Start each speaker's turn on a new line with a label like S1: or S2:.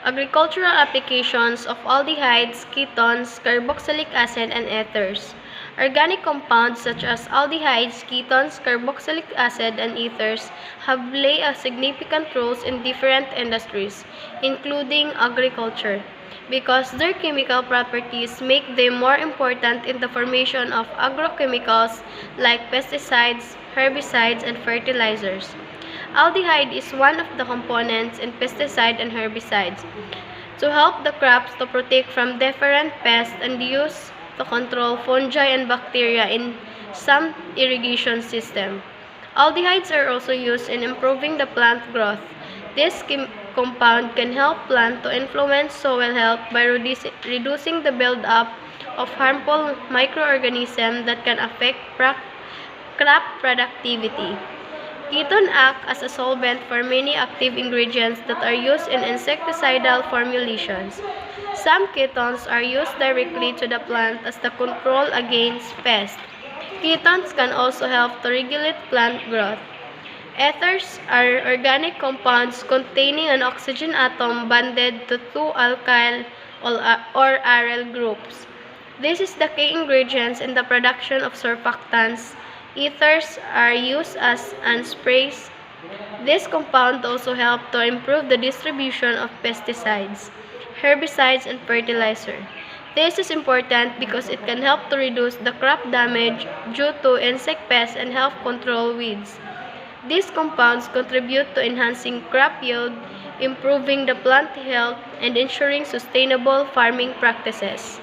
S1: Agricultural applications of aldehydes, ketones, carboxylic acid, and ethers. Organic compounds such as aldehydes, ketones, carboxylic acid, and ethers have played a significant roles in different industries, including agriculture, because their chemical properties make them more important in the formation of agrochemicals like pesticides, herbicides, and fertilizers. Aldehyde is one of the components in pesticide and herbicides to help the crops to protect from different pests and used to control fungi and bacteria in some irrigation system. Aldehydes are also used in improving the plant growth. This compound can help plant to influence soil health by reducing the buildup of harmful microorganisms that can affect crop productivity. Ketone act as a solvent for many active ingredients that are used in insecticidal formulations. Some ketones are used directly to the plant as the control against pests. Ketones can also help to regulate plant growth. Ethers are organic compounds containing an oxygen atom bonded to two alkyl or aryl groups. This is the key ingredient in the production of surfactants. Ethers are used as sprays. This compound also help to improve the distribution of pesticides, herbicides, and fertilizer. This is important because it can help to reduce the crop damage due to insect pests and help control weeds. These compounds contribute to enhancing crop yield, improving the plant health, and ensuring sustainable farming practices.